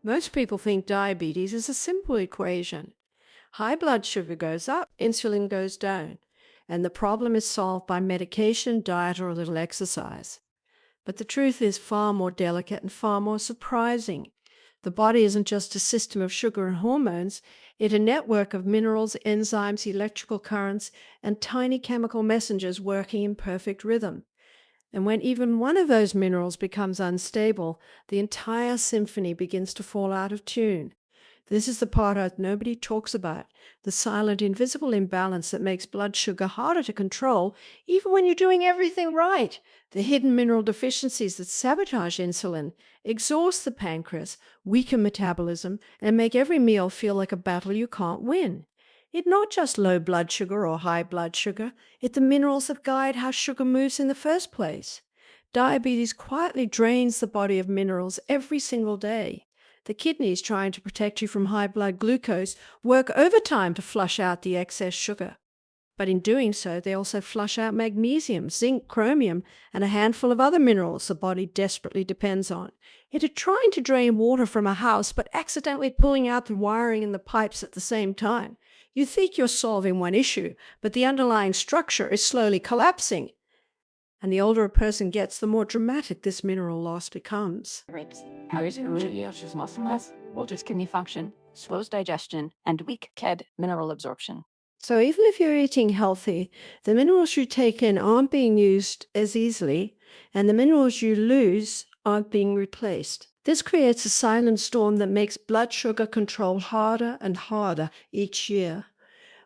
Most people think diabetes is a simple equation. High blood sugar goes up, insulin goes down, and the problem is solved by medication, diet, or a little exercise. But the truth is far more delicate and far more surprising. The body isn't just a system of sugar and hormones, it's a network of minerals, enzymes, electrical currents, and tiny chemical messengers working in perfect rhythm. And when even one of those minerals becomes unstable, the entire symphony begins to fall out of tune. This is the part that nobody talks about, the silent, invisible imbalance that makes blood sugar harder to control, even when you're doing everything right. The hidden mineral deficiencies that sabotage insulin, exhaust the pancreas, weaken metabolism, and make every meal feel like a battle you can't win. It's not just low blood sugar or high blood sugar, it's the minerals that guide how sugar moves in the first place. Diabetes quietly drains the body of minerals every single day. The kidneys, trying to protect you from high blood glucose, work overtime to flush out the excess sugar. But in doing so, they also flush out magnesium, zinc, chromium, and a handful of other minerals the body desperately depends on. It's trying to drain water from a house, but accidentally pulling out the wiring and the pipes at the same time. You think you're solving one issue, but the underlying structure is slowly collapsing. And the older a person gets, the more dramatic this mineral loss becomes. Muscle mass, alters kidney function, slows digestion, and weak KED mineral absorption. So even if you're eating healthy, the minerals you take in aren't being used as easily, and the minerals you lose aren't being replaced. This creates a silent storm that makes blood sugar control harder and harder each year.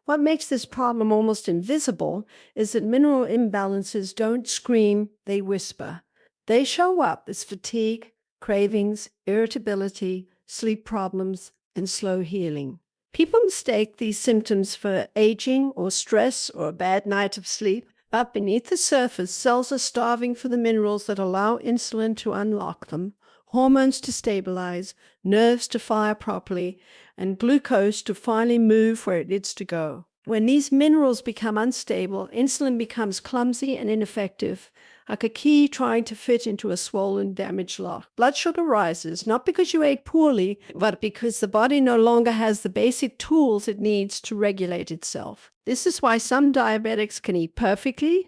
What makes this problem almost invisible is that mineral imbalances don't scream, they whisper. They show up as fatigue, cravings, irritability, sleep problems, and slow healing. People mistake these symptoms for aging or stress or a bad night of sleep, but beneath the surface, cells are starving for the minerals that allow insulin to unlock them, hormones to stabilize, nerves to fire properly, and glucose to finally move where it needs to go. When these minerals become unstable, insulin becomes clumsy and ineffective, like a key trying to fit into a swollen, damaged lock. Blood sugar rises, not because you ate poorly, but because the body no longer has the basic tools it needs to regulate itself. This is why some diabetics can eat perfectly,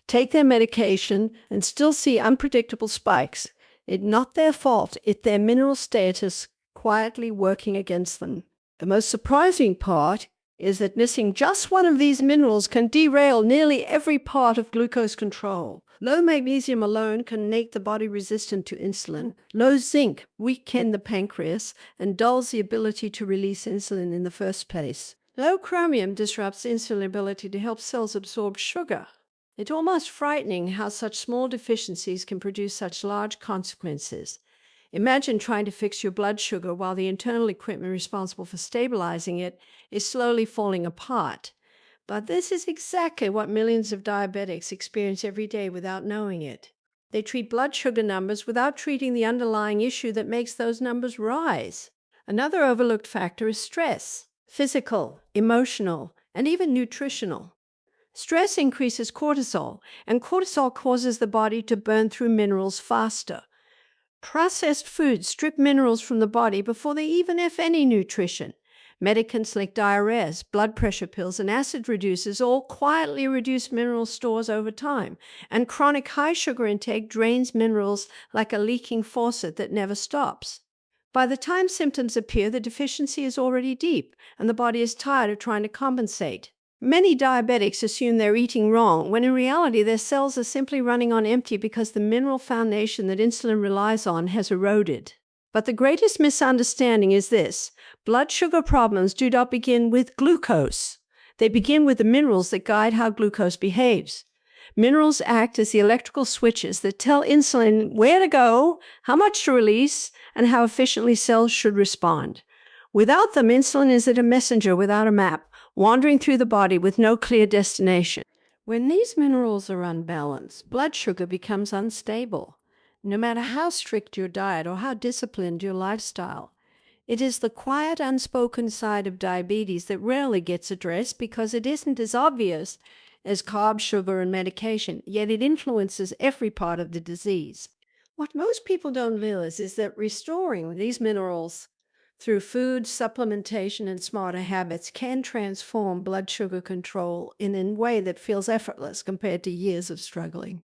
take their medication, and still see unpredictable spikes. It's not their fault, it's their mineral status quietly working against them. The most surprising part is that missing just one of these minerals can derail nearly every part of glucose control. Low magnesium alone can make the body resistant to insulin. Low zinc weakens the pancreas and dulls the ability to release insulin in the first place. Low chromium disrupts insulin ability to help cells absorb sugar. It's almost frightening how such small deficiencies can produce such large consequences. Imagine trying to fix your blood sugar while the internal equipment responsible for stabilizing it is slowly falling apart. But this is exactly what millions of diabetics experience every day without knowing it. They treat blood sugar numbers without treating the underlying issue that makes those numbers rise. Another overlooked factor is stress, physical, emotional, and even nutritional. Stress increases cortisol, and cortisol causes the body to burn through minerals faster. Processed foods strip minerals from the body before they even have any nutrition. Medicaments like diuretics, blood pressure pills, and acid reducers all quietly reduce mineral stores over time, and chronic high sugar intake drains minerals like a leaking faucet that never stops. By the time symptoms appear, the deficiency is already deep, and the body is tired of trying to compensate. Many diabetics assume they're eating wrong, when in reality their cells are simply running on empty because the mineral foundation that insulin relies on has eroded. But the greatest misunderstanding is this: blood sugar problems do not begin with glucose. They begin with the minerals that guide how glucose behaves. Minerals act as the electrical switches that tell insulin where to go, how much to release, and how efficiently cells should respond. Without them, insulin is a messenger without a map, wandering through the body with no clear destination. When these minerals are unbalanced, blood sugar becomes unstable. No matter how strict your diet or how disciplined your lifestyle, it is the quiet, unspoken side of diabetes that rarely gets addressed because it isn't as obvious as carb, sugar, and medication, yet it influences every part of the disease. What most people don't realize is that restoring these minerals through food, supplementation, and smarter habits can transform blood sugar control in a way that feels effortless compared to years of struggling.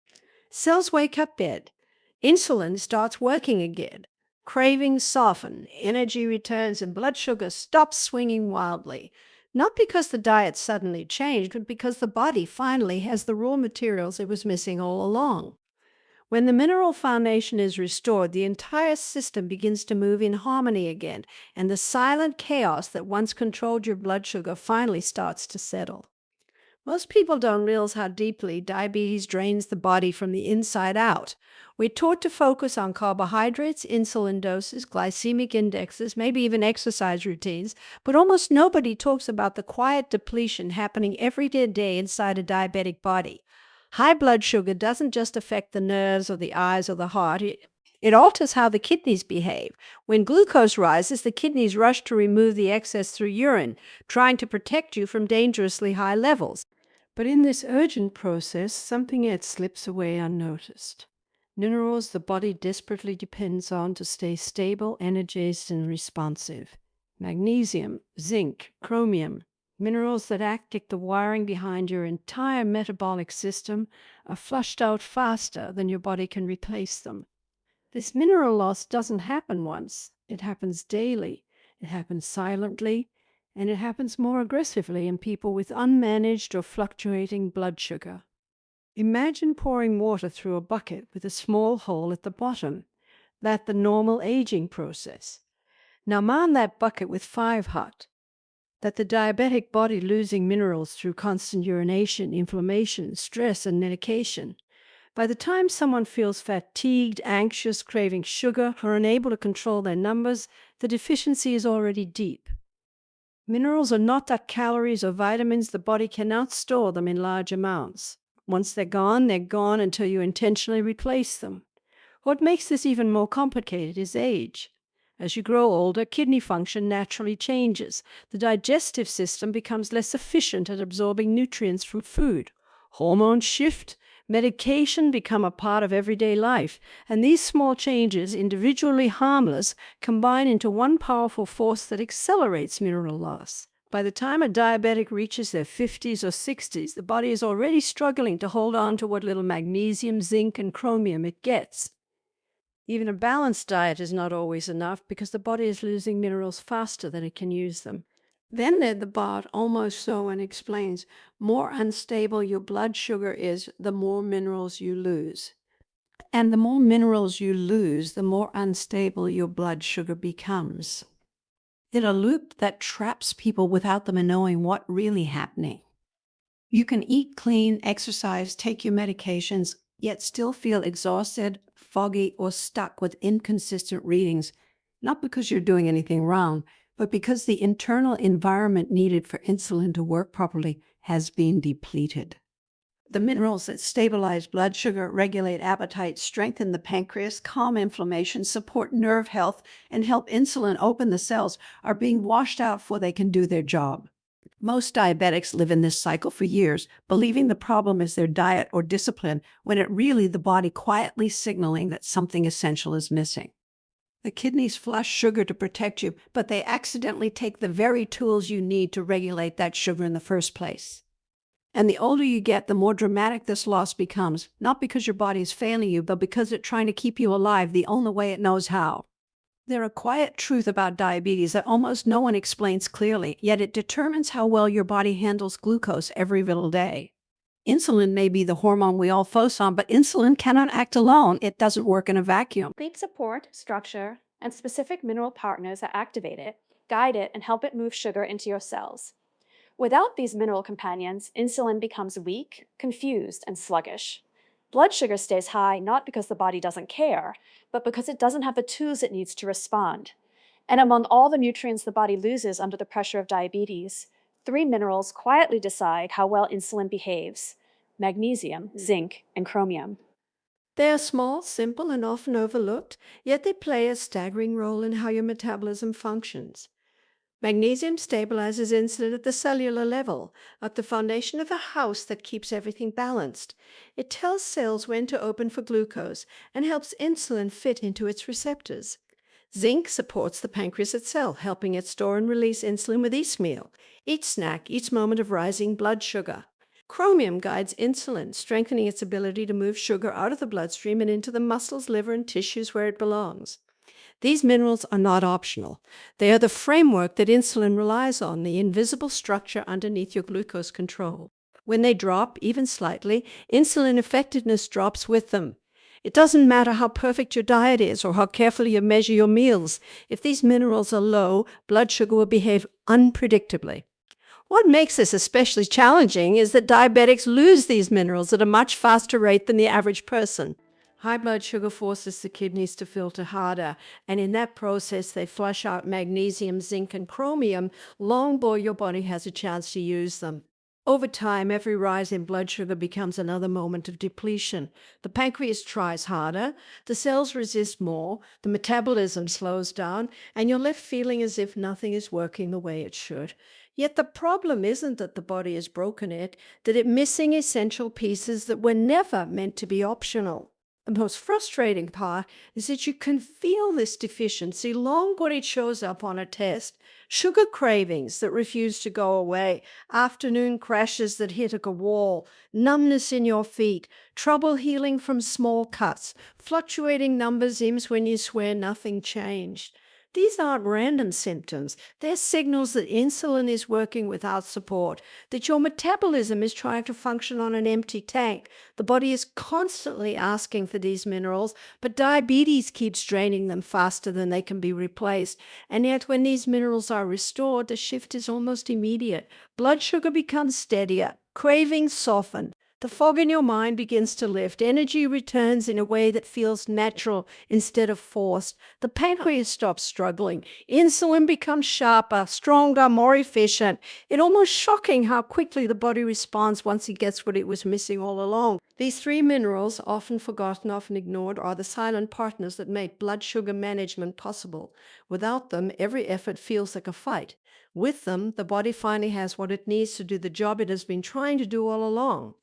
Cells wake up dead. Insulin starts working again. Cravings soften, energy returns, and blood sugar stops swinging wildly. Not because the diet suddenly changed, but because the body finally has the raw materials it was missing all along. When the mineral foundation is restored, the entire system begins to move in harmony again, and the silent chaos that once controlled your blood sugar finally starts to settle. Most people don't realize how deeply diabetes drains the body from the inside out. We're taught to focus on carbohydrates, insulin doses, glycemic indexes, maybe even exercise routines, but almost nobody talks about the quiet depletion happening every day inside a diabetic body. High blood sugar doesn't just affect the nerves or the eyes or the heart. It alters how the kidneys behave. When glucose rises, the kidneys rush to remove the excess through urine, trying to protect you from dangerously high levels. But in this urgent process, something else slips away unnoticed. Minerals the body desperately depends on to stay stable, energized, and responsive. Magnesium, zinc, chromium, minerals that act like the wiring behind your entire metabolic system, are flushed out faster than your body can replace them. This mineral loss doesn't happen once. It happens daily. It happens silently, and it happens more aggressively in people with unmanaged or fluctuating blood sugar. Imagine pouring water through a bucket with a small hole at the bottom. That's the normal aging process. Now man that bucket with 5 hot. That the diabetic body losing minerals through constant urination, inflammation, stress, and medication. By the time someone feels fatigued, anxious, craving sugar, or unable to control their numbers, the deficiency is already deep. Minerals are not that calories or vitamins. The body cannot store them in large amounts. Once they're gone until you intentionally replace them. What makes this even more complicated is age. As you grow older, kidney function naturally changes. The digestive system becomes less efficient at absorbing nutrients from food. Hormones shift. Medication become a part of everyday life, and these small changes, individually harmless, combine into one powerful force that accelerates mineral loss. By the time a diabetic reaches their 50s or 60s, the body is already struggling to hold on to what little magnesium, zinc, and chromium it gets. Even a balanced diet is not always enough because the body is losing minerals faster than it can use them. Then Ned the Bard almost so and explains, more unstable your blood sugar is, the more minerals you lose. And the more minerals you lose, the more unstable your blood sugar becomes. It's a loop that traps people without them knowing what's really happening. You can eat clean, exercise, take your medications, yet still feel exhausted, foggy, or stuck with inconsistent readings, not because you're doing anything wrong, but because the internal environment needed for insulin to work properly has been depleted. The minerals that stabilize blood sugar, regulate appetite, strengthen the pancreas, calm inflammation, support nerve health, and help insulin open the cells are being washed out before they can do their job. Most diabetics live in this cycle for years, believing the problem is their diet or discipline, when it really the body quietly signaling that something essential is missing. The kidneys flush sugar to protect you, but they accidentally take the very tools you need to regulate that sugar in the first place. And the older you get, the more dramatic this loss becomes, not because your body is failing you, but because it's trying to keep you alive the only way it knows how. There's a quiet truth about diabetes that almost no one explains clearly, yet it determines how well your body handles glucose every little day. Insulin may be the hormone we all focus on, but insulin cannot act alone. It doesn't work in a vacuum. Need support, structure, and specific mineral partners that activate it, guide it, and help it move sugar into your cells. Without these mineral companions, insulin becomes weak, confused, and sluggish. Blood sugar stays high not because the body doesn't care, but because it doesn't have the tools it needs to respond. And among all the nutrients the body loses under the pressure of diabetes, 3 minerals quietly decide how well insulin behaves: magnesium, zinc, and chromium. They are small, simple, and often overlooked, yet they play a staggering role in how your metabolism functions. Magnesium stabilizes insulin at the cellular level, at the foundation of a house that keeps everything balanced. It tells cells when to open for glucose and helps insulin fit into its receptors. Zinc supports the pancreas itself, helping it store and release insulin with each meal, each snack, each moment of rising blood sugar. Chromium guides insulin, strengthening its ability to move sugar out of the bloodstream and into the muscles, liver, and tissues where it belongs. These minerals are not optional. They are the framework that insulin relies on, the invisible structure underneath your glucose control. When they drop, even slightly, insulin effectiveness drops with them. It doesn't matter how perfect your diet is or how carefully you measure your meals. If these minerals are low, blood sugar will behave unpredictably. What makes this especially challenging is that diabetics lose these minerals at a much faster rate than the average person. High blood sugar forces the kidneys to filter harder, and in that process they flush out magnesium, zinc, and chromium long before your body has a chance to use them. Over time, every rise in blood sugar becomes another moment of depletion. The pancreas tries harder, the cells resist more, the metabolism slows down, and you're left feeling as if nothing is working the way it should. Yet the problem isn't that the body has broken it, that it's missing essential pieces that were never meant to be optional. The most frustrating part is that you can feel this deficiency long before it shows up on a test. Sugar cravings that refuse to go away, afternoon crashes that hit a wall, numbness in your feet, trouble healing from small cuts, fluctuating numbers when you swear nothing changed. These aren't random symptoms. They're signals that insulin is working without support, that your metabolism is trying to function on an empty tank. The body is constantly asking for these minerals, but diabetes keeps draining them faster than they can be replaced. And yet when these minerals are restored, the shift is almost immediate. Blood sugar becomes steadier, cravings soften. The fog in your mind begins to lift. Energy returns in a way that feels natural instead of forced. The pancreas stops struggling. Insulin becomes sharper, stronger, more efficient. It's almost shocking how quickly the body responds once it gets what it was missing all along. These three minerals, often forgotten, often ignored, are the silent partners that make blood sugar management possible. Without them, every effort feels like a fight. With them, the body finally has what it needs to do the job it has been trying to do all along.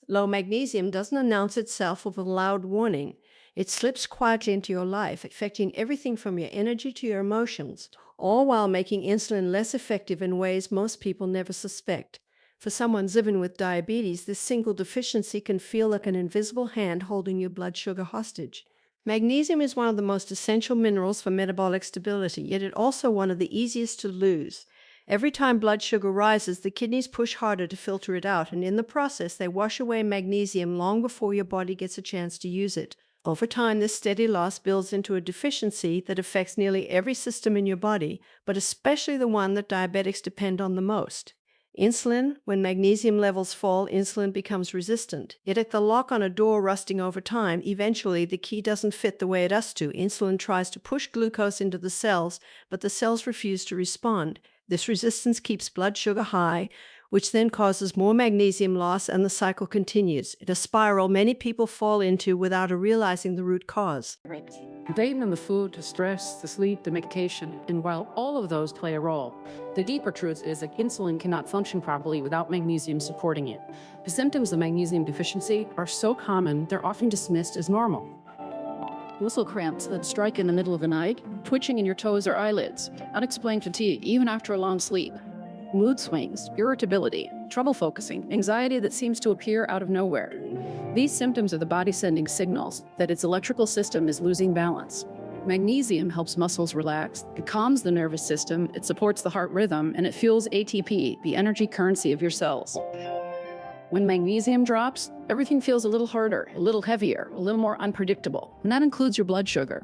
Low magnesium doesn't announce itself with a loud warning. It slips quietly into your life, affecting everything from your energy to your emotions, all while making insulin less effective in ways most people never suspect. For someone living with diabetes, this single deficiency can feel like an invisible hand holding your blood sugar hostage. Magnesium is one of the most essential minerals for metabolic stability, yet it's also one of the easiest to lose. Every time blood sugar rises, the kidneys push harder to filter it out, and in the process, they wash away magnesium long before your body gets a chance to use it. Over time, this steady loss builds into a deficiency that affects nearly every system in your body, but especially the one that diabetics depend on the most. Insulin, when magnesium levels fall, insulin becomes resistant. It's like the lock on a door rusting over time. Eventually, the key doesn't fit the way it has to. Insulin tries to push glucose into the cells, but the cells refuse to respond. This resistance keeps blood sugar high, which then causes more magnesium loss, and the cycle continues. It's a spiral many people fall into without realizing the root cause. Blame on the food, the stress, the sleep, the medication, and while all of those play a role, the deeper truth is that insulin cannot function properly without magnesium supporting it. The symptoms of magnesium deficiency are so common, they're often dismissed as normal. Muscle cramps that strike in the middle of the night, twitching in your toes or eyelids, unexplained fatigue even after a long sleep, mood swings, irritability, trouble focusing, anxiety that seems to appear out of nowhere. These symptoms are the body sending signals that its electrical system is losing balance. Magnesium helps muscles relax, it calms the nervous system, it supports the heart rhythm, and it fuels ATP, the energy currency of your cells. When magnesium drops, everything feels a little harder, a little heavier, a little more unpredictable, and that includes your blood sugar.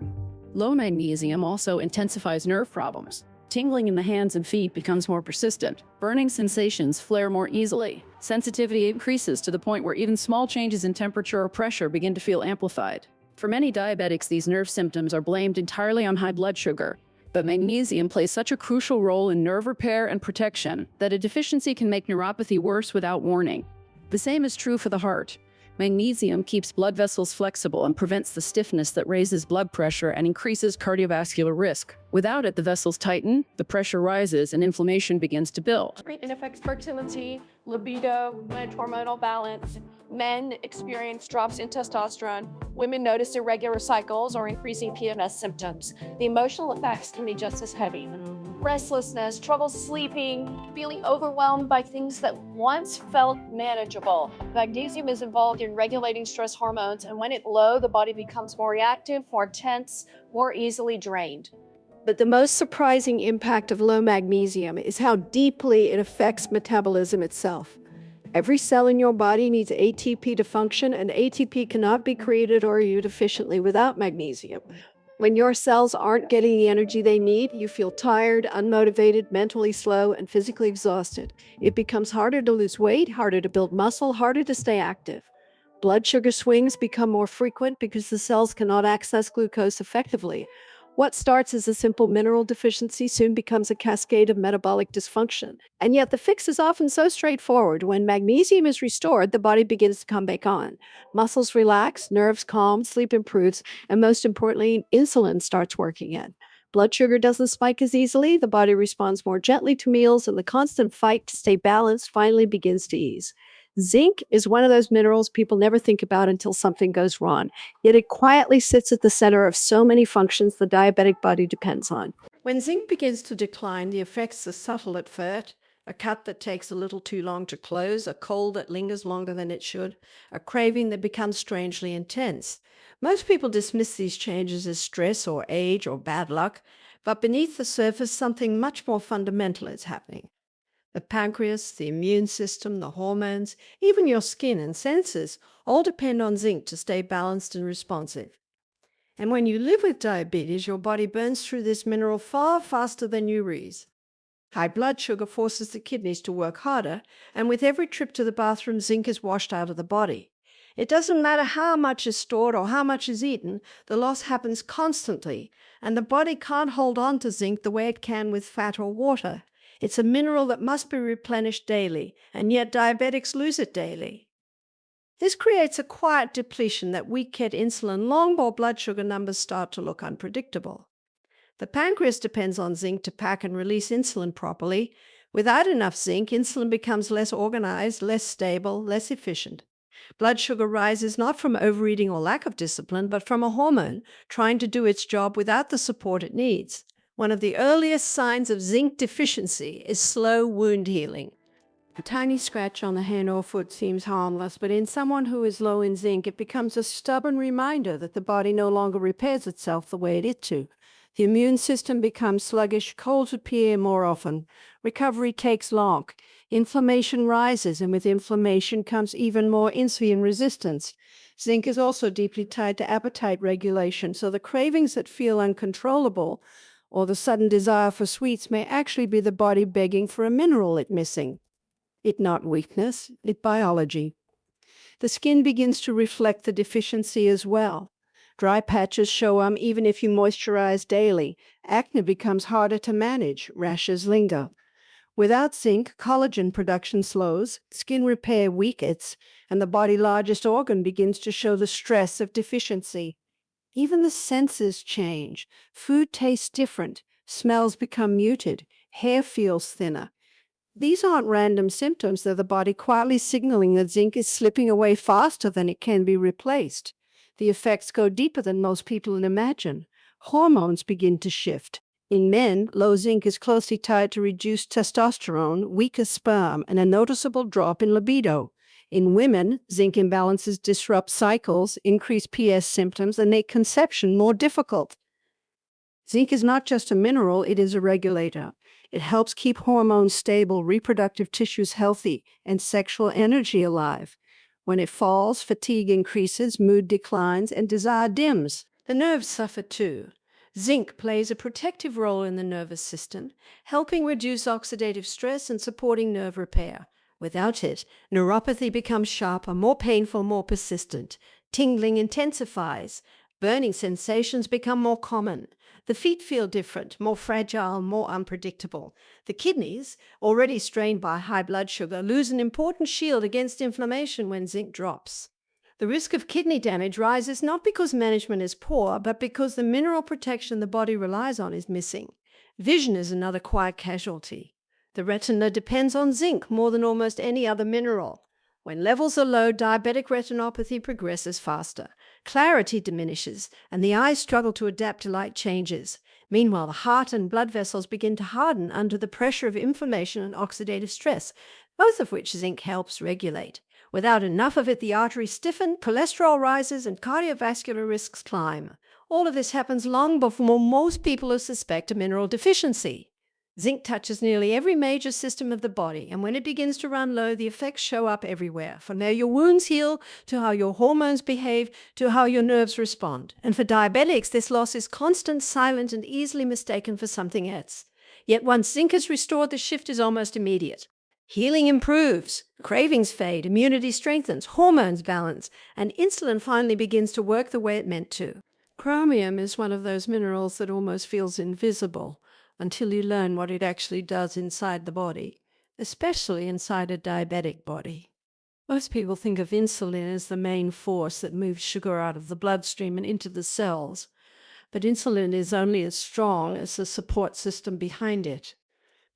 Low magnesium also intensifies nerve problems. Tingling in the hands and feet becomes more persistent. Burning sensations flare more easily. Sensitivity increases to the point where even small changes in temperature or pressure begin to feel amplified. For many diabetics, these nerve symptoms are blamed entirely on high blood sugar. But magnesium plays such a crucial role in nerve repair and protection that a deficiency can make neuropathy worse without warning. The same is true for the heart. Magnesium keeps blood vessels flexible and prevents the stiffness that raises blood pressure and increases cardiovascular risk. Without it, the vessels tighten, the pressure rises, and inflammation begins to build. It affects fertility, libido, and hormonal balance. Men experience drops in testosterone. Women notice irregular cycles or increasing PMS symptoms. The emotional effects can be just as heavy. Restlessness, trouble sleeping, feeling overwhelmed by things that once felt manageable. Magnesium is involved in regulating stress hormones, and when it's low, the body becomes more reactive, more tense, more easily drained. But the most surprising impact of low magnesium is how deeply it affects metabolism itself. Every cell in your body needs ATP to function, and ATP cannot be created or used efficiently without magnesium. When your cells aren't getting the energy they need, you feel tired, unmotivated, mentally slow, and physically exhausted. It becomes harder to lose weight, harder to build muscle, harder to stay active. Blood sugar swings become more frequent because the cells cannot access glucose effectively. What starts as a simple mineral deficiency soon becomes a cascade of metabolic dysfunction. And yet the fix is often so straightforward. When magnesium is restored, the body begins to come back on. Muscles relax, nerves calm, sleep improves, and most importantly, insulin starts working again. Blood sugar doesn't spike as easily, the body responds more gently to meals, and the constant fight to stay balanced finally begins to ease. Zinc is one of those minerals people never think about until something goes wrong, yet it quietly sits at the center of so many functions the diabetic body depends on. When zinc begins to decline, the effects are subtle at first. A cut that takes a little too long to close, a cold that lingers longer than it should, a craving that becomes strangely intense. Most people dismiss these changes as stress or age or bad luck, but beneath the surface, something much more fundamental is happening. The pancreas, the immune system, the hormones, even your skin and senses all depend on zinc to stay balanced and responsive. And when you live with diabetes, your body burns through this mineral far faster than you realize. High blood sugar forces the kidneys to work harder, and with every trip to the bathroom, zinc is washed out of the body. It doesn't matter how much is stored or how much is eaten, the loss happens constantly, and the body can't hold on to zinc the way it can with fat or water. It's a mineral that must be replenished daily, and yet diabetics lose it daily. This creates a quiet depletion that weak at insulin long before blood sugar numbers start to look unpredictable. The pancreas depends on zinc to pack and release insulin properly. Without enough zinc, insulin becomes less organized, less stable, less efficient. Blood sugar rises not from overeating or lack of discipline, but from a hormone trying to do its job without the support it needs. One of the earliest signs of zinc deficiency is slow wound healing. A tiny scratch on the hand or foot seems harmless, but in someone who is low in zinc, it becomes a stubborn reminder that the body no longer repairs itself the way it ought to. The immune system becomes sluggish, colds appear more often, recovery takes long, inflammation rises, and with inflammation comes even more insulin resistance. Zinc is also deeply tied to appetite regulation, so the cravings that feel uncontrollable or the sudden desire for sweets may actually be the body begging for a mineral it's missing. It not weakness, it biology. The skin begins to reflect the deficiency as well. Dry patches show even if you moisturize daily. Acne becomes harder to manage, rashes linger. Without zinc, collagen production slows, skin repair weakens, and the body's largest organ begins to show the stress of deficiency. Even the senses change. Food tastes different, smells become muted, hair feels thinner. These aren't random symptoms, they're the body quietly signaling that zinc is slipping away faster than it can be replaced. The effects go deeper than most people imagine. Hormones begin to shift. In men, low zinc is closely tied to reduced testosterone, weaker sperm, and a noticeable drop in libido. In women, zinc imbalances disrupt cycles, increase PS symptoms, and make conception more difficult. Zinc is not just a mineral, it is a regulator. It helps keep hormones stable, reproductive tissues healthy, and sexual energy alive. When it falls, fatigue increases, mood declines, and desire dims. The nerves suffer too. Zinc plays a protective role in the nervous system, helping reduce oxidative stress and supporting nerve repair. Without it, neuropathy becomes sharper, more painful, more persistent. Tingling intensifies. Burning sensations become more common. The feet feel different, more fragile, more unpredictable. The kidneys, already strained by high blood sugar, lose an important shield against inflammation when zinc drops. The risk of kidney damage rises not because management is poor, but because the mineral protection the body relies on is missing. Vision is another quiet casualty. The retina depends on zinc more than almost any other mineral. When levels are low, diabetic retinopathy progresses faster. Clarity diminishes, and the eyes struggle to adapt to light changes. Meanwhile, the heart and blood vessels begin to harden under the pressure of inflammation and oxidative stress, both of which zinc helps regulate. Without enough of it, the arteries stiffen, cholesterol rises, and cardiovascular risks climb. All of this happens long before most people suspect a mineral deficiency. Zinc touches nearly every major system of the body, and when it begins to run low, the effects show up everywhere, from how your wounds heal, to how your hormones behave, to how your nerves respond. And for diabetics, this loss is constant, silent, and easily mistaken for something else. Yet once zinc is restored, the shift is almost immediate. Healing improves, cravings fade, immunity strengthens, hormones balance, and insulin finally begins to work the way it meant to. Chromium is one of those minerals that almost feels invisible until you learn what it actually does inside the body, especially inside a diabetic body. Most people think of insulin as the main force that moves sugar out of the bloodstream and into the cells, but insulin is only as strong as the support system behind it.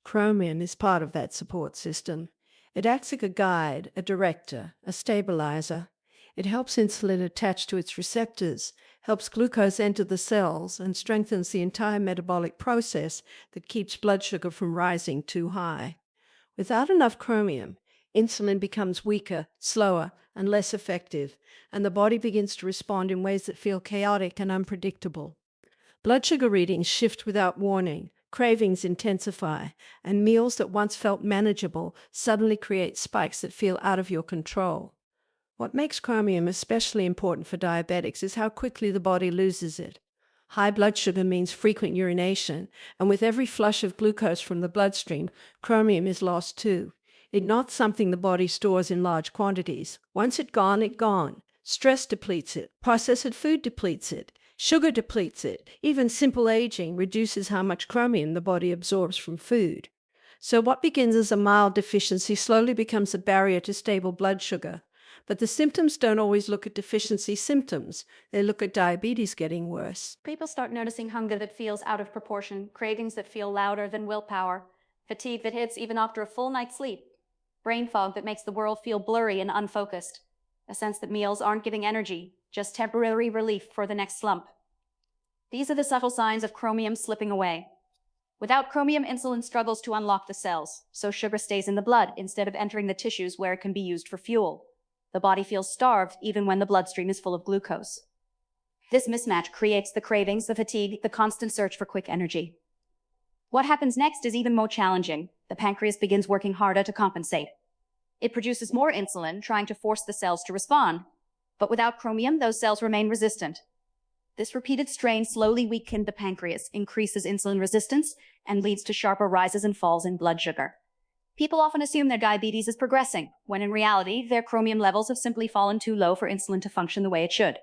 Chromium is part of that support system. It acts like a guide, a director, a stabilizer. It helps insulin attach to its receptors, helps glucose enter the cells, and strengthens the entire metabolic process that keeps blood sugar from rising too high. Without enough chromium, insulin becomes weaker, slower, and less effective, and the body begins to respond in ways that feel chaotic and unpredictable. Blood sugar readings shift without warning, cravings intensify, and meals that once felt manageable suddenly create spikes that feel out of your control. What makes chromium especially important for diabetics is how quickly the body loses it. High blood sugar means frequent urination, and with every flush of glucose from the bloodstream, chromium is lost too. It's not something the body stores in large quantities. Once it's gone. Stress depletes it. Processed food depletes it. Sugar depletes it. Even simple aging reduces how much chromium the body absorbs from food. So what begins as a mild deficiency slowly becomes a barrier to stable blood sugar. But the symptoms don't always look at deficiency symptoms. They look at diabetes getting worse. People start noticing hunger that feels out of proportion, cravings that feel louder than willpower, fatigue that hits even after a full night's sleep, brain fog that makes the world feel blurry and unfocused, a sense that meals aren't giving energy, just temporary relief for the next slump. These are the subtle signs of chromium slipping away. Without chromium, insulin struggles to unlock the cells, so sugar stays in the blood instead of entering the tissues where it can be used for fuel. The body feels starved even when the bloodstream is full of glucose. This mismatch creates the cravings, the fatigue, the constant search for quick energy. What happens next is even more challenging. The pancreas begins working harder to compensate. It produces more insulin, trying to force the cells to respond. But without chromium, those cells remain resistant. This repeated strain slowly weakens the pancreas, increases insulin resistance, and leads to sharper rises and falls in blood sugar. People often assume their diabetes is progressing, when in reality, their chromium levels have simply fallen too low for insulin to function the way it should.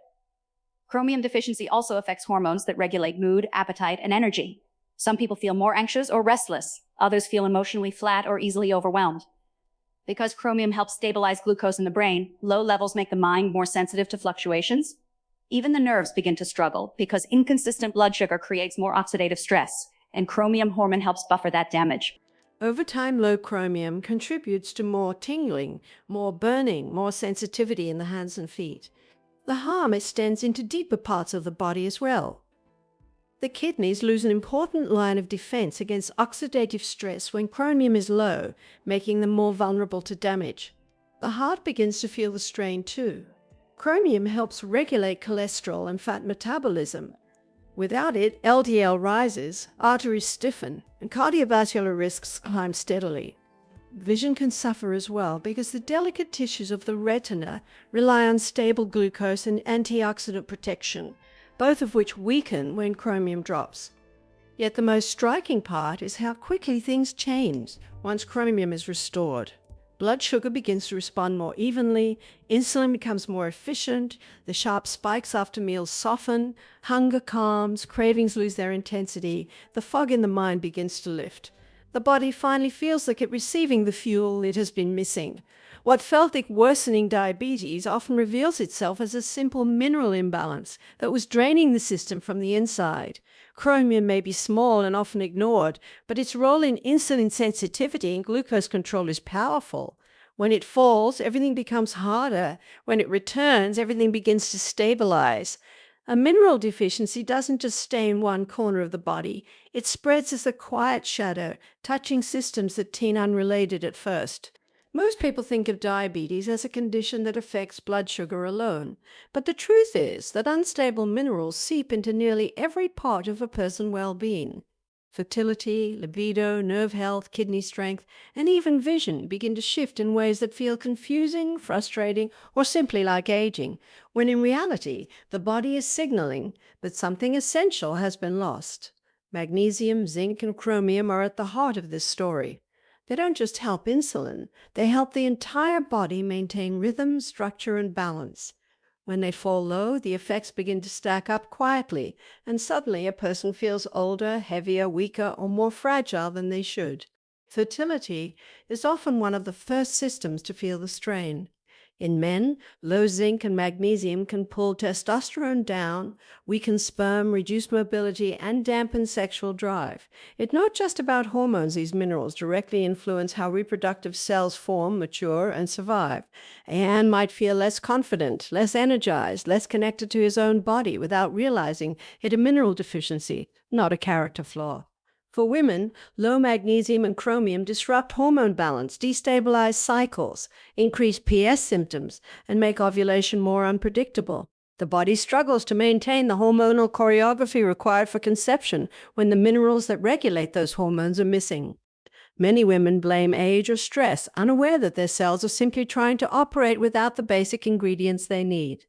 Chromium deficiency also affects hormones that regulate mood, appetite, and energy. Some people feel more anxious or restless. Others feel emotionally flat or easily overwhelmed. Because chromium helps stabilize glucose in the brain, low levels make the mind more sensitive to fluctuations. Even the nerves begin to struggle because inconsistent blood sugar creates more oxidative stress, and chromium hormone helps buffer that damage. Over time, low chromium contributes to more tingling, more burning, more sensitivity in the hands and feet. The harm extends into deeper parts of the body as well. The kidneys lose an important line of defense against oxidative stress when chromium is low, making them more vulnerable to damage. The heart begins to feel the strain too. Chromium helps regulate cholesterol and fat metabolism. Without it, LDL rises, arteries stiffen, and cardiovascular risks climb steadily. Vision can suffer as well because the delicate tissues of the retina rely on stable glucose and antioxidant protection, both of which weaken when chromium drops. Yet the most striking part is how quickly things change once chromium is restored. Blood sugar begins to respond more evenly, insulin becomes more efficient, the sharp spikes after meals soften, hunger calms, cravings lose their intensity, the fog in the mind begins to lift. The body finally feels like it's receiving the fuel it has been missing. What felt like worsening diabetes often reveals itself as a simple mineral imbalance that was draining the system from the inside. Chromium may be small and often ignored, but its role in insulin sensitivity and glucose control is powerful. When it falls, everything becomes harder. When it returns, everything begins to stabilize. A mineral deficiency doesn't just stay in one corner of the body. It spreads as a quiet shadow, touching systems that seem unrelated at first. Most people think of diabetes as a condition that affects blood sugar alone, but the truth is that unstable minerals seep into nearly every part of a person's well-being. Fertility, libido, nerve health, kidney strength, and even vision begin to shift in ways that feel confusing, frustrating, or simply like aging, when in reality the body is signaling that something essential has been lost. Magnesium, zinc, and chromium are at the heart of this story. They don't just help insulin, they help the entire body maintain rhythm, structure, and balance. When they fall low, the effects begin to stack up quietly, and suddenly a person feels older, heavier, weaker, or more fragile than they should. Fertility is often one of the first systems to feel the strain. In men, low zinc and magnesium can pull testosterone down, weaken sperm, reduce mobility, and dampen sexual drive. It's not just about hormones. These minerals directly influence how reproductive cells form, mature, and survive. A man might feel less confident, less energized, less connected to his own body without realizing it had a mineral deficiency, not a character flaw. For women, low magnesium and chromium disrupt hormone balance, destabilize cycles, increase PS symptoms, and make ovulation more unpredictable. The body struggles to maintain the hormonal choreography required for conception when the minerals that regulate those hormones are missing. Many women blame age or stress, unaware that their cells are simply trying to operate without the basic ingredients they need.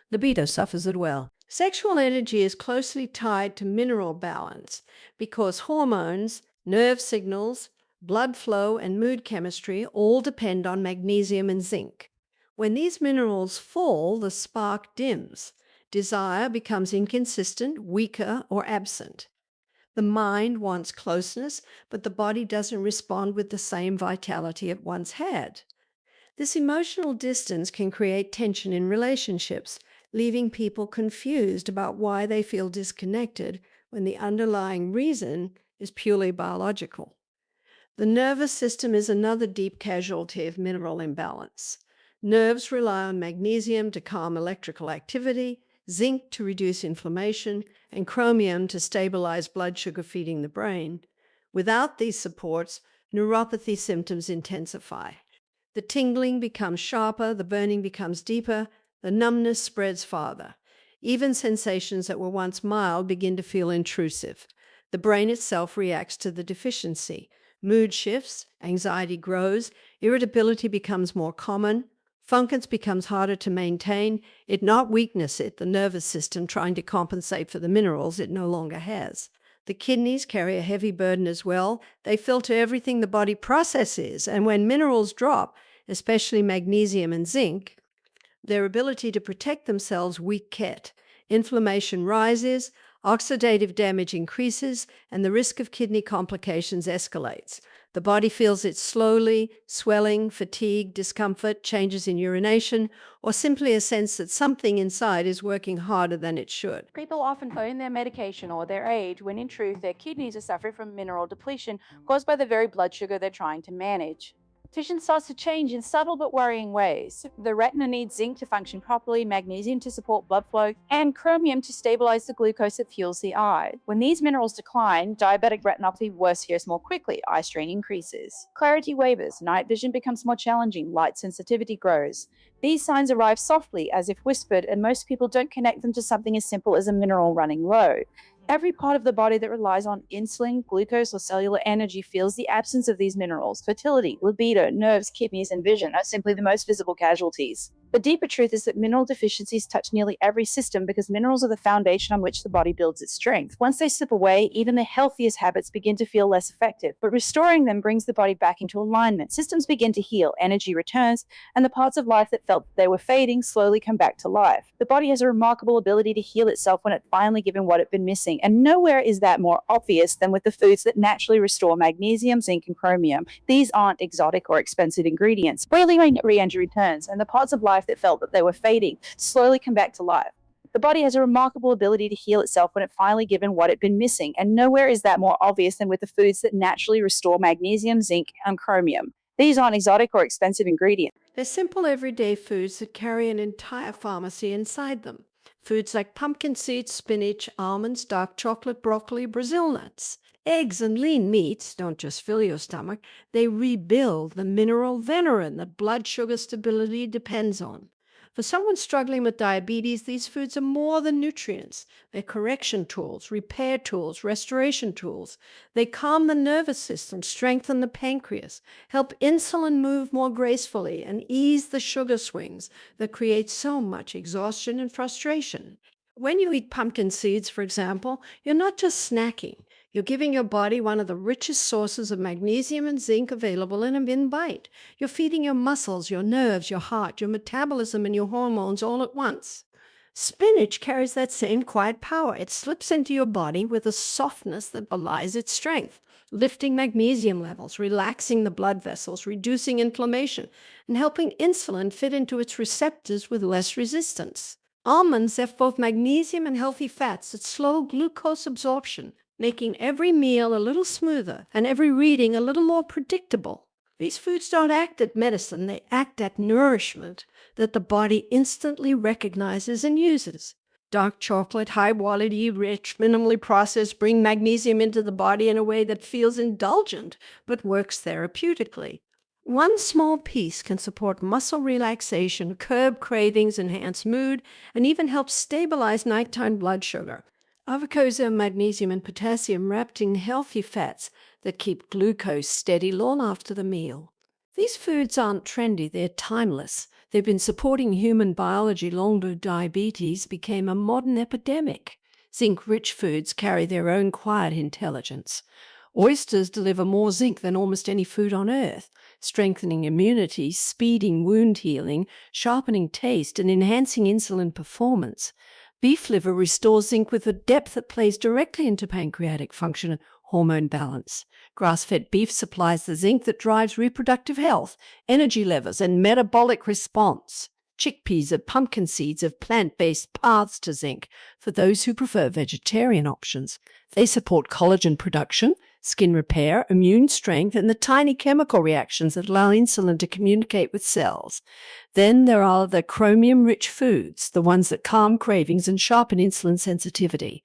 Libido suffers as well. Sexual energy is closely tied to mineral balance because hormones, nerve signals, blood flow, and mood chemistry all depend on magnesium and zinc. When these minerals fall, the spark dims. Desire becomes inconsistent, weaker, or absent. The mind wants closeness, but the body doesn't respond with the same vitality it once had. This emotional distance can create tension in relationships, leaving people confused about why they feel disconnected when the underlying reason is purely biological. The nervous system is another deep casualty of mineral imbalance. Nerves rely on magnesium to calm electrical activity, zinc to reduce inflammation, and chromium to stabilize blood sugar feeding the brain. Without these supports, neuropathy symptoms intensify. The tingling becomes sharper, the burning becomes deeper, the numbness spreads farther. Even sensations that were once mild begin to feel intrusive. The brain itself reacts to the deficiency. Mood shifts, anxiety grows, irritability becomes more common, focus becomes harder to maintain. It's not weakness, it's the nervous system trying to compensate for the minerals it no longer has. The kidneys carry a heavy burden as well. They filter everything the body processes, and when minerals drop, especially magnesium and zinc, their ability to protect themselves weaken. Inflammation rises, oxidative damage increases, and the risk of kidney complications escalates. The body feels it slowly, swelling, fatigue, discomfort, changes in urination, or simply a sense that something inside is working harder than it should. People often blame their medication or their age when in truth their kidneys are suffering from mineral depletion caused by the very blood sugar they're trying to manage. Vision starts to change in subtle but worrying ways. The retina needs zinc to function properly, magnesium to support blood flow, and chromium to stabilize the glucose that fuels the eye. When these minerals decline, diabetic retinopathy worsens more quickly, eye strain increases. Clarity wavers, night vision becomes more challenging, light sensitivity grows. These signs arrive softly, as if whispered, and most people don't connect them to something as simple as a mineral running low. Every part of the body that relies on insulin, glucose, or cellular energy feels the absence of these minerals. Fertility, libido, nerves, kidneys, and vision are simply the most visible casualties. The deeper truth is that mineral deficiencies touch nearly every system because minerals are the foundation on which the body builds its strength. Once they slip away, even the healthiest habits begin to feel less effective, but restoring them brings the body back into alignment. Systems begin to heal, energy returns, and the parts of life that felt they were fading slowly come back to life. The body has a remarkable ability to heal itself when it's finally given what it's been missing, and nowhere is that more obvious than with the foods that naturally restore magnesium, zinc, and chromium. These aren't exotic or expensive ingredients. Slowly re-energy returns, and the parts of life that felt that they were fading slowly come back to life. The body has a remarkable ability to heal itself when it's finally given what it's been missing, and nowhere is that more obvious than with the foods that naturally restore magnesium, zinc, and chromium. These aren't exotic or expensive ingredients. They're simple everyday foods that carry an entire pharmacy inside them. Foods like pumpkin seeds, spinach, almonds, dark chocolate, broccoli, Brazil nuts. Eggs and lean meats don't just fill your stomach, they rebuild the mineral venerin that blood sugar stability depends on. For someone struggling with diabetes, these foods are more than nutrients. They're correction tools, repair tools, restoration tools. They calm the nervous system, strengthen the pancreas, help insulin move more gracefully, and ease the sugar swings that create so much exhaustion and frustration. When you eat pumpkin seeds, for example, you're not just snacking. You're giving your body one of the richest sources of magnesium and zinc available in a bin bite. You're feeding your muscles, your nerves, your heart, your metabolism, and your hormones all at once. Spinach carries that same quiet power. It slips into your body with a softness that belies its strength, lifting magnesium levels, relaxing the blood vessels, reducing inflammation, and helping insulin fit into its receptors with less resistance. Almonds have both magnesium and healthy fats that slow glucose absorption, making every meal a little smoother and every reading a little more predictable. These foods don't act at medicine, they act at nourishment that the body instantly recognizes and uses. Dark chocolate, high-quality, rich, minimally processed bring magnesium into the body in a way that feels indulgent but works therapeutically. One small piece can support muscle relaxation, curb cravings, enhance mood, and even help stabilize nighttime blood sugar. Avocados have magnesium and potassium wrapped in healthy fats that keep glucose steady long after the meal. These foods aren't trendy, they're timeless. They've been supporting human biology long before diabetes became a modern epidemic. Zinc-rich foods carry their own quiet intelligence. Oysters deliver more zinc than almost any food on earth, strengthening immunity, speeding wound healing, sharpening taste, and enhancing insulin performance. Beef liver restores zinc with a depth that plays directly into pancreatic function and hormone balance. Grass-fed beef supplies the zinc that drives reproductive health, energy levels, and metabolic response. Chickpeas and pumpkin seeds have plant-based paths to zinc for those who prefer vegetarian options. They support collagen production, skin repair, immune strength, and the tiny chemical reactions that allow insulin to communicate with cells. Then there are the chromium-rich foods, the ones that calm cravings and sharpen insulin sensitivity.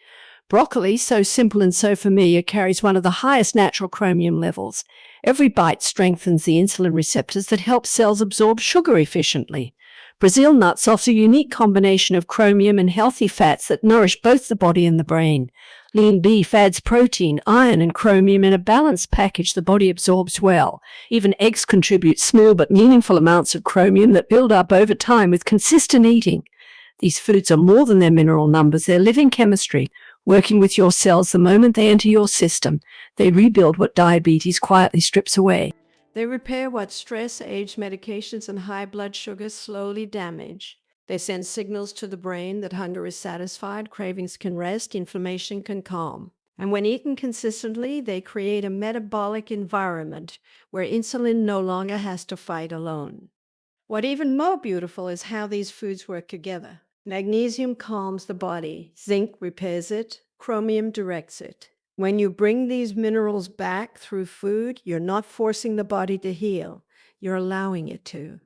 Broccoli, so simple and so familiar, carries one of the highest natural chromium levels. Every bite strengthens the insulin receptors that help cells absorb sugar efficiently. Brazil nuts offer a unique combination of chromium and healthy fats that nourish both the body and the brain. Lean beef adds protein, iron, and chromium in a balanced package the body absorbs well. Even eggs contribute small but meaningful amounts of chromium that build up over time with consistent eating. These foods are more than their mineral numbers, they're living chemistry, working with your cells the moment they enter your system. They rebuild what diabetes quietly strips away. They repair what stress, age, medications, and high blood sugar slowly damage. They send signals to the brain that hunger is satisfied, cravings can rest, inflammation can calm. And when eaten consistently, they create a metabolic environment where insulin no longer has to fight alone. What even more beautiful is how these foods work together. Magnesium calms the body, zinc repairs it, chromium directs it. When you bring these minerals back through food, you're not forcing the body to heal, you're allowing it to.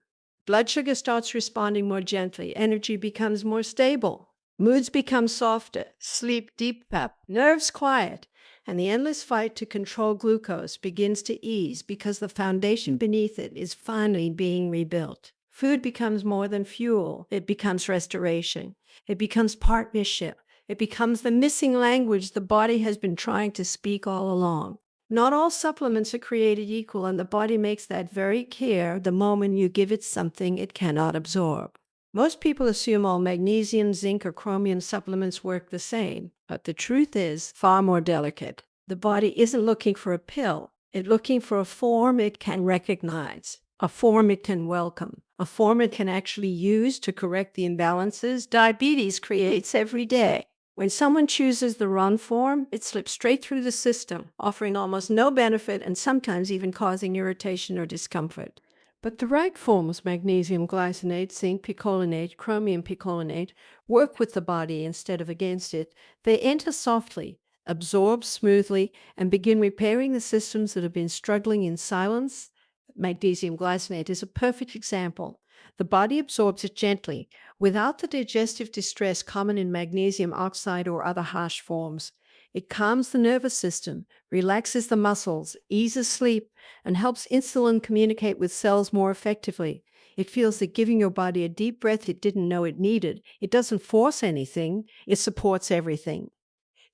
Blood sugar starts responding more gently, energy becomes more stable, moods become softer, sleep deeper, nerves quiet, and the endless fight to control glucose begins to ease because the foundation beneath it is finally being rebuilt. Food becomes more than fuel. It becomes restoration. It becomes partnership. It becomes the missing language the body has been trying to speak all along. Not all supplements are created equal, and the body makes that very clear the moment you give it something it cannot absorb. Most people assume all magnesium, zinc, or chromium supplements work the same, but the truth is far more delicate. The body isn't looking for a pill. It's looking for a form it can recognize, a form it can welcome, a form it can actually use to correct the imbalances diabetes creates every day. When someone chooses the wrong form, it slips straight through the system, offering almost no benefit and sometimes even causing irritation or discomfort. But the right forms, magnesium glycinate, zinc picolinate, chromium picolinate, work with the body instead of against it. They enter softly, absorb smoothly, and begin repairing the systems that have been struggling in silence magnesium glycinate is a perfect example. The body absorbs it gently, without the digestive distress common in magnesium oxide or other harsh forms. It calms the nervous system, relaxes the muscles, eases sleep, and helps insulin communicate with cells more effectively. It feels like giving your body a deep breath it didn't know it needed. It doesn't force anything, it supports everything.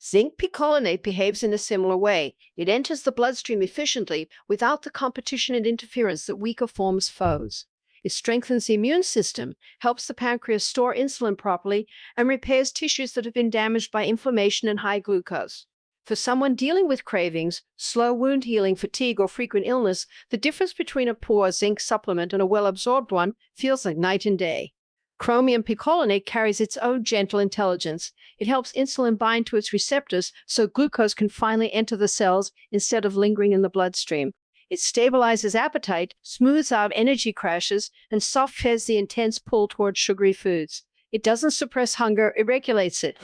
Zinc picolinate behaves in a similar way. It enters the bloodstream efficiently without the competition and interference that weaker forms pose. It strengthens the immune system, helps the pancreas store insulin properly, and repairs tissues that have been damaged by inflammation and high glucose. For someone dealing with cravings, slow wound healing, fatigue, or frequent illness, the difference between a poor zinc supplement and a well-absorbed one feels like night and day. Chromium picolinate carries its own gentle intelligence. It helps insulin bind to its receptors so glucose can finally enter the cells instead of lingering in the bloodstream. It stabilizes appetite, smooths out energy crashes, and soft-feds the intense pull toward sugary foods. It doesn't suppress hunger, it regulates it.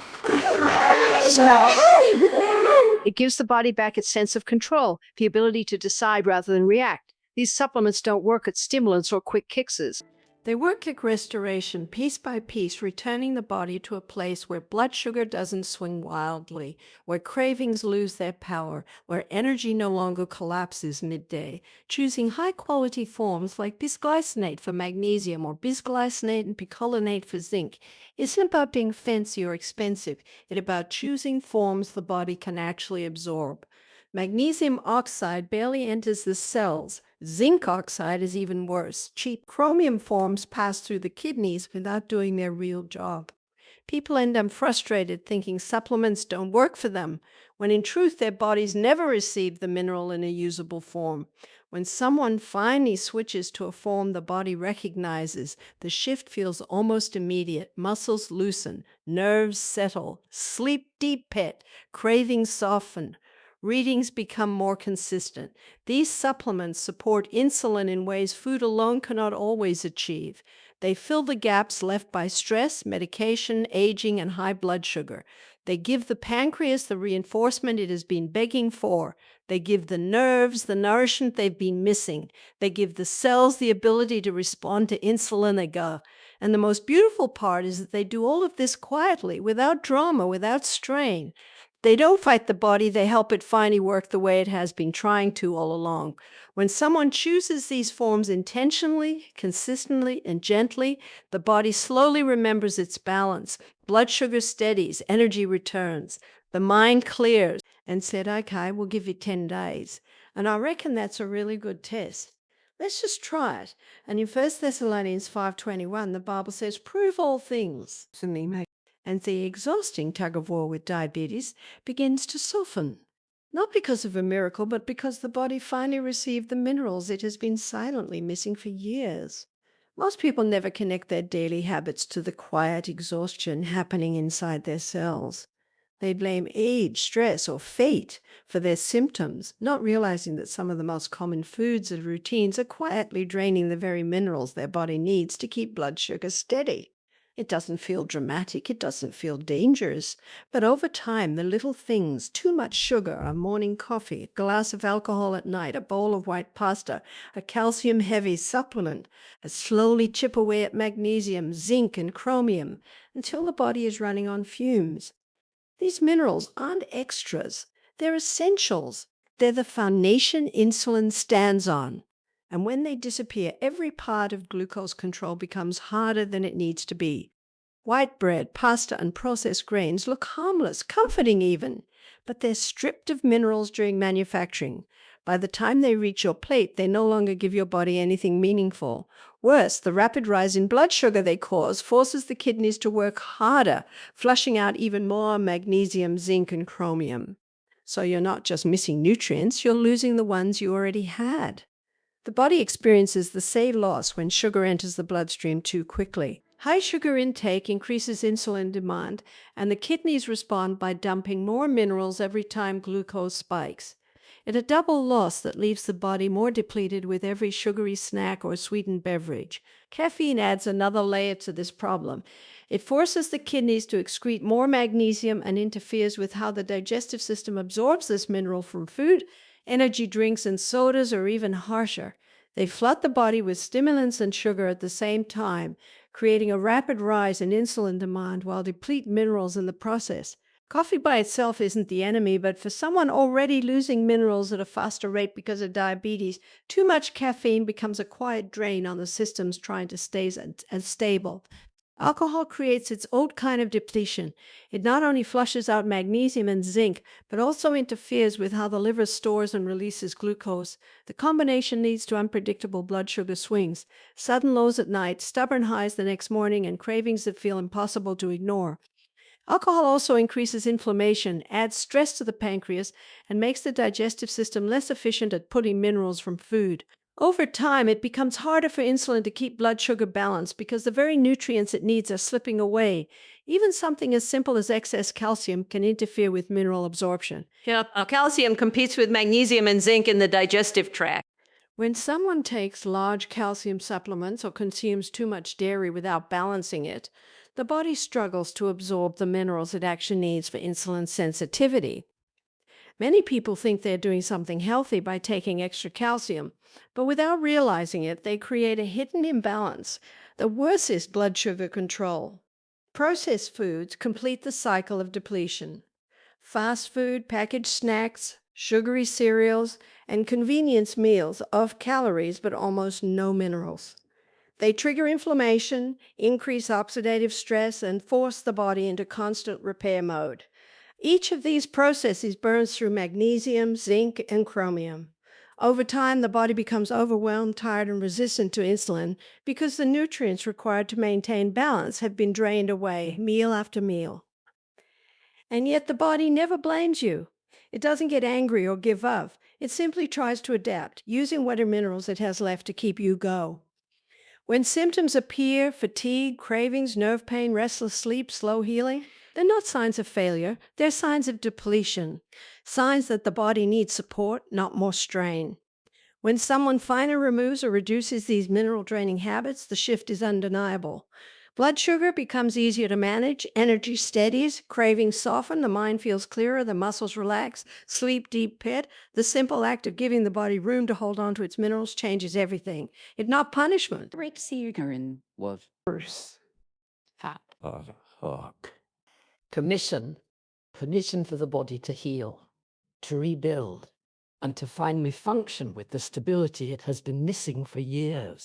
It gives the body back its sense of control, the ability to decide rather than react. These supplements don't work as stimulants or quick fixes. They work like restoration, piece by piece, returning the body to a place where blood sugar doesn't swing wildly, where cravings lose their power, where energy no longer collapses midday. Choosing high-quality forms like bisglycinate for magnesium or bisglycinate and picolinate for zinc isn't about being fancy or expensive. It's about choosing forms the body can actually absorb. Magnesium oxide barely enters the cells. Zinc oxide is even worse. Cheap chromium forms pass through the kidneys without doing their real job. People end up frustrated thinking supplements don't work for them, when in truth their bodies never receive the mineral in a usable form. When someone finally switches to a form the body recognizes, the shift feels almost immediate. Muscles loosen, nerves settle, sleep deep, pet, cravings soften. Readings become more consistent. These supplements support insulin in ways food alone cannot always achieve. They fill the gaps left by stress, medication, aging, and high blood sugar. They give the pancreas the reinforcement it has been begging for. They give the nerves the nourishment they've been missing. They give the cells the ability to respond to insulin again. And the most beautiful part is that they do all of this quietly, without drama, without strain. They don't fight the body, they help it finally work the way it has been trying to all along. When someone chooses these forms intentionally, consistently, and gently, the body slowly remembers its balance. Blood sugar steadies, energy returns, the mind clears, and said, okay, we'll give you 10 days. And I reckon that's a really good test. Let's just try it. And in 1 Thessalonians 5:21, the Bible says, prove all things. And the exhausting tug-of-war with diabetes begins to soften. Not because of a miracle, but because the body finally received the minerals it has been silently missing for years. Most people never connect their daily habits to the quiet exhaustion happening inside their cells. They blame age, stress, or fate for their symptoms, not realizing that some of the most common foods and routines are quietly draining the very minerals their body needs to keep blood sugar steady. It doesn't feel dramatic, it doesn't feel dangerous, but over time, the little things, too much sugar, a morning coffee, a glass of alcohol at night, a bowl of white pasta, a calcium-heavy supplement, slowly chip away at magnesium, zinc, and chromium, until the body is running on fumes. These minerals aren't extras, they're essentials. They're the foundation insulin stands on. And when they disappear, every part of glucose control becomes harder than it needs to be. White bread, pasta, and processed grains look harmless, comforting even, but they're stripped of minerals during manufacturing. By the time they reach your plate, they no longer give your body anything meaningful. Worse, the rapid rise in blood sugar they cause forces the kidneys to work harder, flushing out even more magnesium, zinc, and chromium. So you're not just missing nutrients, you're losing the ones you already had. The body experiences the same loss when sugar enters the bloodstream too quickly. High sugar intake increases insulin demand, and the kidneys respond by dumping more minerals every time glucose spikes. It's a double loss that leaves the body more depleted with every sugary snack or sweetened beverage. Caffeine adds another layer to this problem. It forces the kidneys to excrete more magnesium and interferes with how the digestive system absorbs this mineral from food. Energy drinks and sodas are even harsher. They flood the body with stimulants and sugar at the same time, creating a rapid rise in insulin demand while deplete minerals in the process. Coffee by itself isn't the enemy, but for someone already losing minerals at a faster rate because of diabetes, too much caffeine becomes a quiet drain on the systems trying to stay as stable. Alcohol creates its own kind of depletion. It not only flushes out magnesium and zinc, but also interferes with how the liver stores and releases glucose. The combination leads to unpredictable blood sugar swings, sudden lows at night, stubborn highs the next morning, and cravings that feel impossible to ignore. Alcohol also increases inflammation, adds stress to the pancreas, and makes the digestive system less efficient at putting minerals from food. Over time, it becomes harder for insulin to keep blood sugar balanced because the very nutrients it needs are slipping away. Even something as simple as excess calcium can interfere with mineral absorption. Calcium competes with magnesium and zinc in the digestive tract. When someone takes large calcium supplements or consumes too much dairy without balancing it, the body struggles to absorb the minerals it actually needs for insulin sensitivity. Many people think they're doing something healthy by taking extra calcium, but without realizing it, they create a hidden imbalance. The worst is blood sugar control. Processed foods complete the cycle of depletion. Fast food, packaged snacks, sugary cereals, and convenience meals of calories but almost no minerals. They trigger inflammation, increase oxidative stress, and force the body into constant repair mode. Each of these processes burns through magnesium, zinc, and chromium. Over time, the body becomes overwhelmed, tired, and resistant to insulin because the nutrients required to maintain balance have been drained away meal after meal. And yet the body never blames you. It doesn't get angry or give up. It simply tries to adapt, using whatever minerals it has left to keep you go. When symptoms appear, fatigue, cravings, nerve pain, restless sleep, slow healing, they're not signs of failure. They're signs of depletion, signs that the body needs support, not more strain. When someone finally removes or reduces these mineral-draining habits, the shift is undeniable. Blood sugar becomes easier to manage, energy steadies, cravings soften, the mind feels clearer, the muscles relax, sleep deep pit. The simple act of giving the body room to hold on to its minerals changes everything. It's not punishment. Rapeseed was Worse. Fat. permission for the body to heal, to rebuild, and to finally function with the stability it has been missing for years.